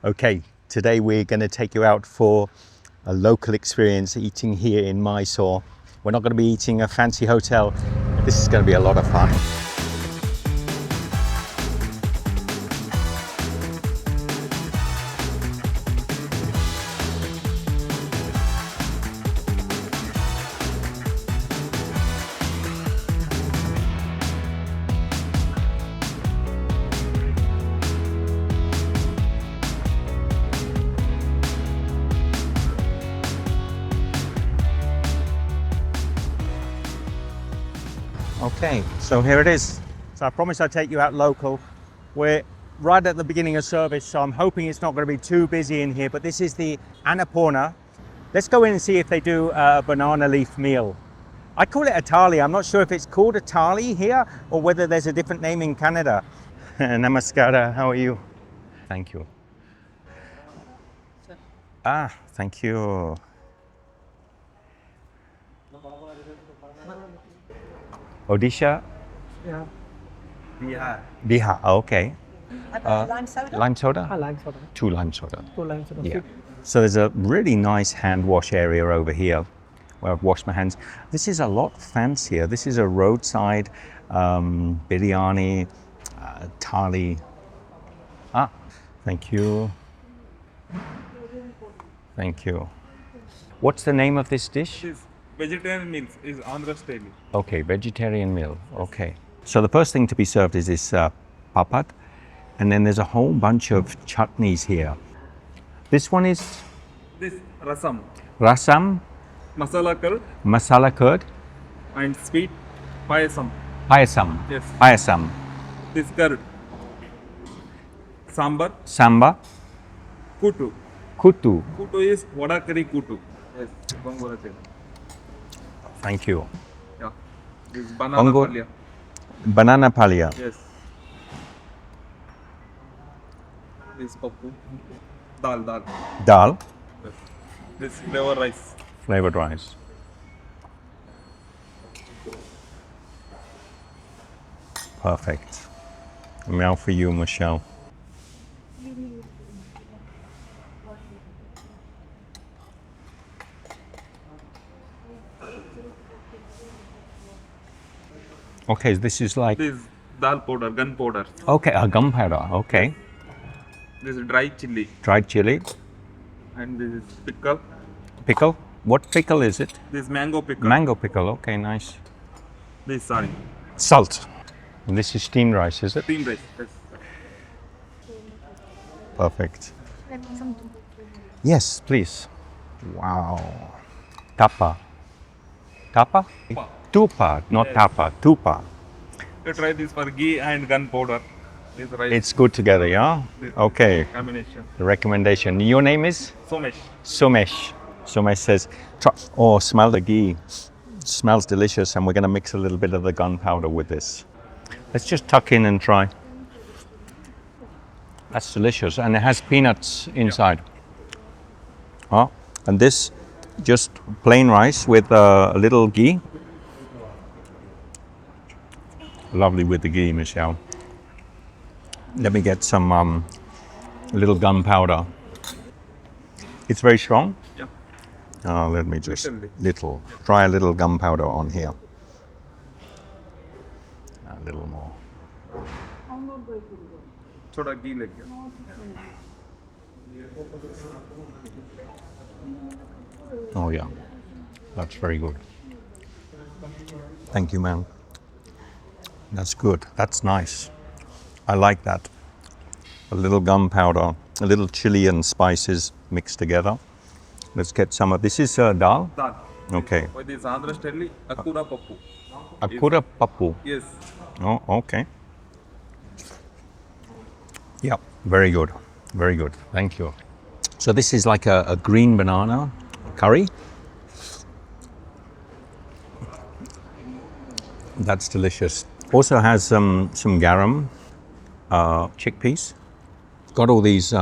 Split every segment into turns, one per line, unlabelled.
Okay, today we're going to take you out for a local experience eating here in Mysore. We're not going to be eating a fancy hotel. This is going to be a lot of fun. Okay, so here it is. So I promised I'd take you out local. We're right at the beginning of service, so I'm hoping it's not going to be too busy in here, but this is the Annapoorna. Let's go in and see if they do a banana leaf meal. I call it a thali. I'm not sure if it's called a thali here or whether there's a different name in Canada. Namaskara, how are you? Thank you. Thank you. Odisha?
Yeah.
Bihar, okay.
Lime soda?
Lime soda?
Lime soda.
2 lime soda.
2 lime soda.
Yeah. So there's a really nice hand wash area over here where I've washed my hands. This is a lot fancier. This is a roadside biryani, thali. Thank you. Thank you. What's the name of this dish?
Vegetarian meals is Andhra-style.
Okay, vegetarian meal. Okay. So the first thing to be served is this papad, and then there's a whole bunch of chutneys here. This one is
This rasam,
rasam, masala curd,
and sweet payasam.
payasam.
Yes.
Payasam.
This curd, sambar,
Samba,
kutu.
kutu.
Kutu is vada curry kutu. Yes. Gongura chutney.
Thank you.
Yeah. This banana
Ongo-
palya.
Banana palya.
Yes. This papu. Dal.
Dal,
Yes. This flavor rice.
flavored rice. Perfect. Now for you, Michelle. Okay, this is like,
This dal powder, gun powder.
okay, a gunpowder, okay.
This is dry chili.
Dried chili,
And this is pickle.
pickle. What pickle is it?
This mango pickle.
Mango pickle, okay, nice.
This sorry.
Salt. And this is steamed rice, is it?
Steamed rice. Yes.
Perfect. Yes, please. Wow. Tapa. Tapa?
Tupa.
Tupa, not tapa, tupa.
You try this for ghee and gunpowder. This rice
It's good together, yeah? Okay,
combination.
the recommendation. Your name is?
Somesh.
Sumesh. Sumesh says, oh, smell the ghee. Smells delicious, and we're going to mix a little bit of the gunpowder with this. Let's just tuck in and try. That's delicious, and it has peanuts inside. And this, just plain rice with a little ghee. Lovely with the ghee, Michelle. Let me get some little gunpowder. It's very strong.
Yeah.
Let me just
Little.
try a little gunpowder on here. A little more.
Thoda ghee lag gaya.
Oh yeah, that's very good. Thank you, man. That's good. That's nice. I like that. A little gunpowder, a little chili and spices mixed together. Let's get some of this. Is dal?
Dal.
Okay.
With this Andhra-style akura pappu.
Akura papu.
Yes.
Oh, okay. Yeah, very good. Very good. Thank you. So this is like a green banana curry. That's delicious. Also has some garam, chickpeas. Got all these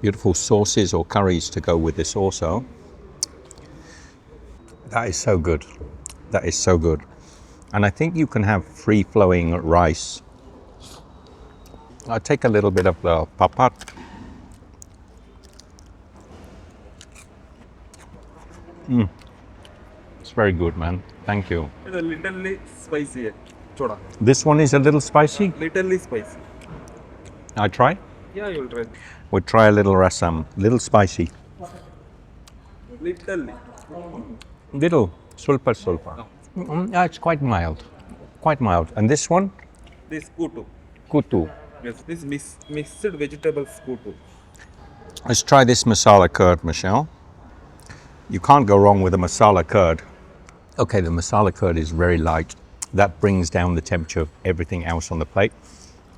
beautiful sauces or curries to go with this also. That is so good. That is so good. And I think you can have free-flowing rice. I'll take a little bit of the papat. It's very good, man. Thank you.
It's a little spicy. Choda.
This one is a little spicy.
Little spicy.
I try.
Yeah, you'll try.
We'll try a little rasam. Little spicy.
Little.
Little. Sulpa sulpa. Yeah, it's quite mild. Quite mild. And this one?
This kutu.
Kutu.
Yes, this mixed vegetables kutu.
Let's try this masala curd, Michelle. You can't go wrong with a masala curd. Okay, the masala curd is very light. That brings down the temperature of everything else on the plate.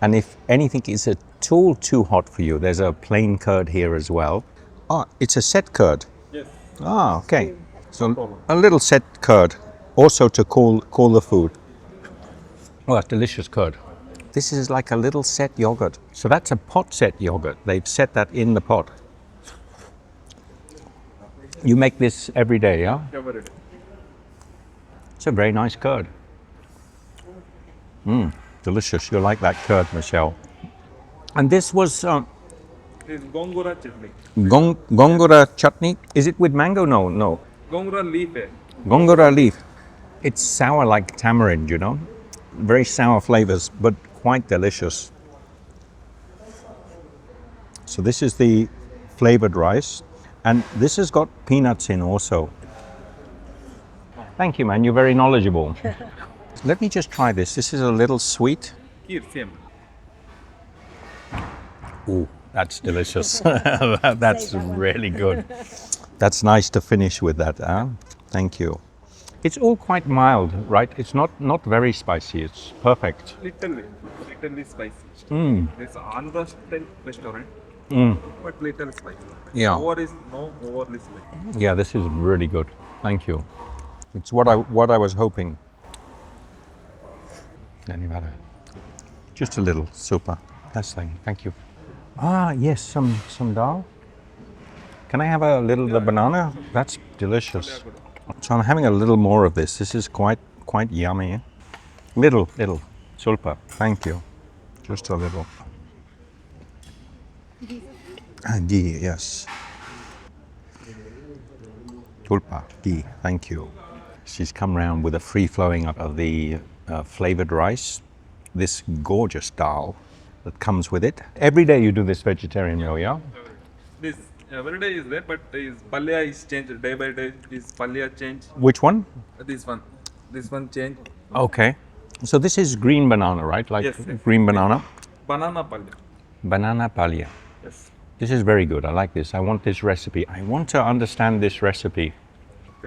And if anything is at all too hot for you, there's a plain curd here as well. Ah, it's a set curd.
Yes.
Ah, okay. So a little set curd, also to cool the food. Oh, that's delicious curd. This is like a little set yogurt. So that's a pot set yogurt. They've set that in the pot. You make this every day, yeah?
Every day.
It's a very nice curd. Delicious. You'll like that curd, Michelle. And this was
This is gongura chutney.
gongura chutney. Is it with mango? No.
Gongura leaf.
Gongura leaf. It's sour like tamarind, you know? Very sour flavors, but quite delicious. So this is the flavored rice. And this has got peanuts in also. Thank you, man. You're very knowledgeable. Let me just try this. This is a little sweet.
Here, same.
Ooh, that's delicious. That's really good. That's nice to finish with that, huh? Thank you. It's all quite mild, right? It's not very spicy. It's perfect.
Little spicy. It's Andhra-style restaurant. But little spicy.
Yeah.
Overly spicy.
Yeah, this is really good. Thank you. It's what I was hoping. Just a little super. That's thing. Thank you. Ah, yes, some dal. Can I have a little the banana? That's delicious. So I'm having a little more of this. This is quite yummy. Little sulpa. Thank you. Just a little. Ghee, yes. Tulpa, ghee, thank you. She's come round with a free flowing of the flavored rice, this gorgeous dal that comes with it. Every day you do this vegetarian meal, yeah?
This every day is there, but is Palya is changed day by day. Is Palya change?
Which one?
This one change.
Okay. So this is green banana, right? Like
Yes.
green banana?
Banana Palya.
Banana palya.
Yes.
This is very good. I like this. I want this recipe. I want to understand this recipe.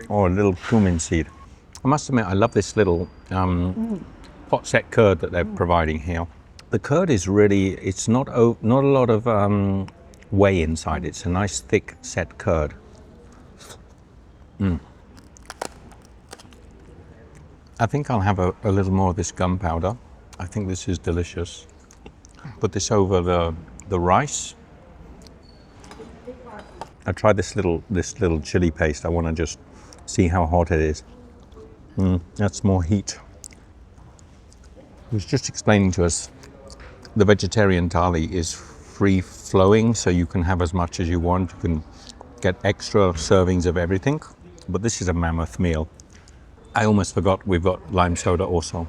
Or a little cumin seed. I must admit, I love this little pot set curd that they're providing here. The curd is really, it's not a lot of whey inside. It's a nice thick set curd. I think I'll have a little more of this gunpowder. I think this is delicious. Put this over the rice. I tried this little chili paste. I want to just see how hot it is. That's more heat. He was just explaining to us the vegetarian thali is free flowing, so you can have as much as you want. You can get extra servings of everything, but this is a mammoth meal. I almost forgot we've got lime soda also.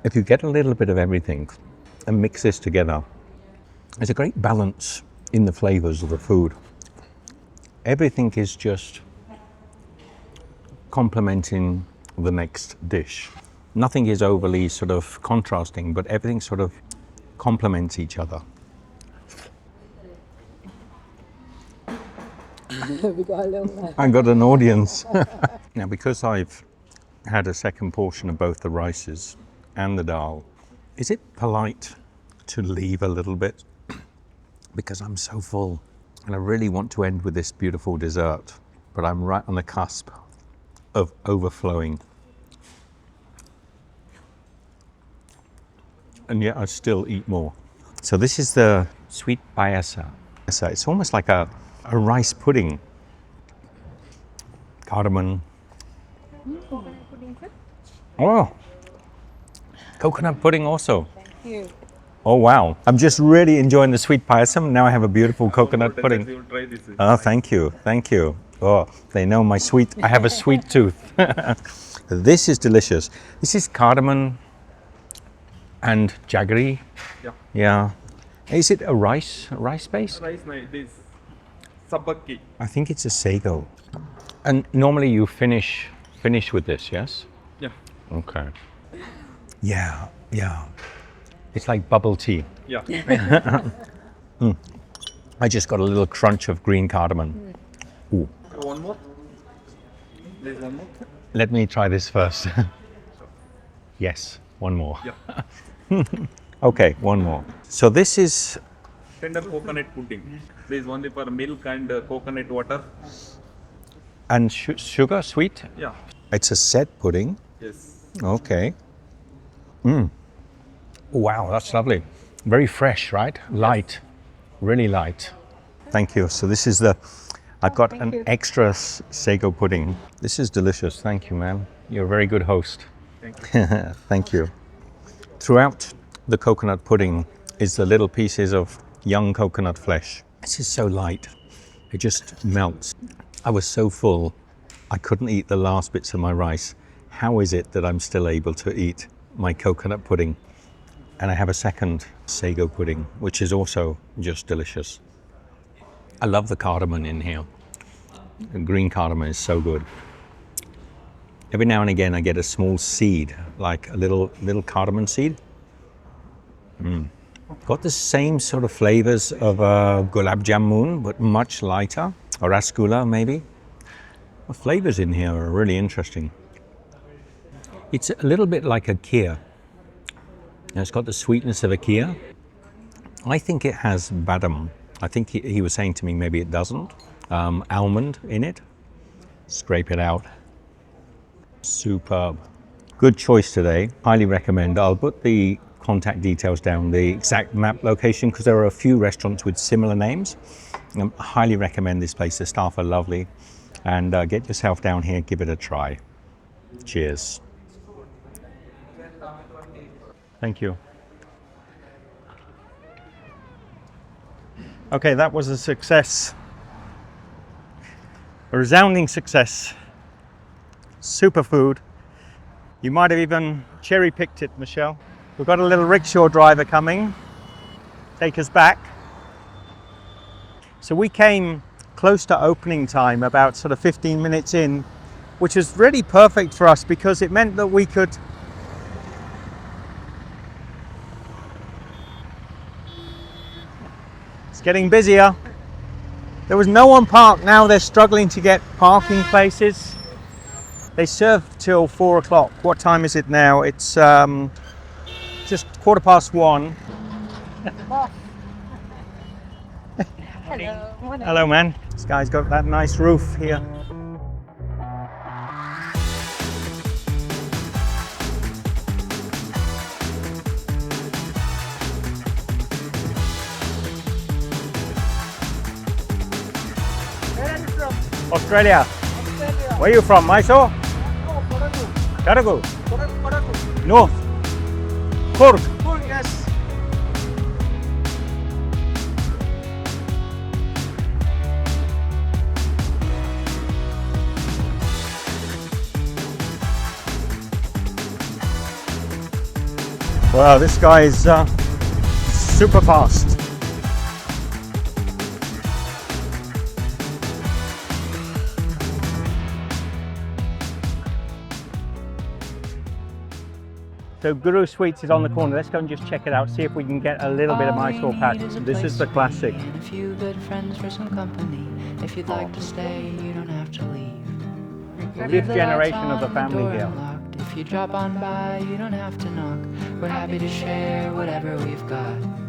If you get a little bit of everything and mix this together, there's a great balance in the flavors of the food. Everything is just complementing the next dish. Nothing is overly sort of contrasting, but everything sort of complements each other. I got an audience. Now, because I've had a second portion of both the rices and the dal, is it polite to leave a little bit? Because I'm so full and I really want to end with this beautiful dessert, but I'm right on the cusp of overflowing. And yet I still eat more. So this is the sweet payasa. It's almost like a rice pudding. Cardamom. Oh, coconut pudding also.
Thank you.
Oh wow. I'm just really enjoying the sweet payasam. Now I have a beautiful coconut
You
pudding.
will try this.
Oh, thank you. Thank you. Oh, they know my sweet. I have a sweet tooth. This is delicious. This is cardamom and jaggery.
Yeah.
Yeah. Is it a rice base?
Rice night. This sabakki.
I think it's a sago. And normally you finish with this, yes?
Yeah.
Okay. Yeah, yeah. It's like bubble tea.
Yeah.
I just got a little crunch of green cardamom. Ooh.
One more. There's one more.
Let me try this first. Yes, one more.
Yeah.
Okay, one more. So this is,
Tender coconut pudding. This is only for milk and coconut water.
and sugar, sweet?
Yeah.
It's a set pudding.
Yes.
Okay. Wow, that's lovely. Very fresh, right? Light, really light. Thank you. So this is I've got an extra sago pudding. This is delicious. Thank you, ma'am. You're a very good host.
Thank you.
Thank you. Throughout the coconut pudding is the little pieces of young coconut flesh. This is so light. It just melts. I was so full, I couldn't eat the last bits of my rice. How is it that I'm still able to eat my coconut pudding? And I have a second sago pudding, which is also just delicious. I love the cardamom in here. The green cardamom is so good. Every now and again I get a small seed, like a little cardamom seed. Got the same sort of flavors of gulab jamun, but much lighter, or rasgulla maybe. The flavors in here are really interesting. It's a little bit like a kheer. Now, it's got the sweetness of a kheer. I think it has badam. I think he was saying to me maybe it doesn't. Almond in it. Scrape it out. Superb. Good choice today. Highly recommend. I'll put the contact details down, the exact map location, because there are a few restaurants with similar names. Highly recommend this place. The staff are lovely. And get yourself down here, give it a try. Cheers. Thank you. Okay, that was a success. A resounding success. Superfood. You might have even cherry-picked it, Michelle. We've got a little rickshaw driver coming. Take us back. So we came close to opening time, about sort of 15 minutes in, which was really perfect for us because it meant that we could getting busier. There was no one parked. Now they're struggling to get parking places. They serve till 4 o'clock. What time is it now? It's just 1:15.
Hello.
Hello, man. This guy's got that nice roof here. Australia. Where are you from? Mysore? Kodagu. North. Kurg.
Yes.
Wow, this guy is super fast. So Guru Sweets is on the corner. Let's go and just check it out, see if we can get a little bit of Mysore patch. This is the classic.
A few good friends for some company. If you'd like to stay, you don't have to leave. We'll leave
Fifth
the
generation
lights
of the
on,
family
door
here.
unlocked. If you drop on by, you don't have to knock. We're happy to share whatever we've got.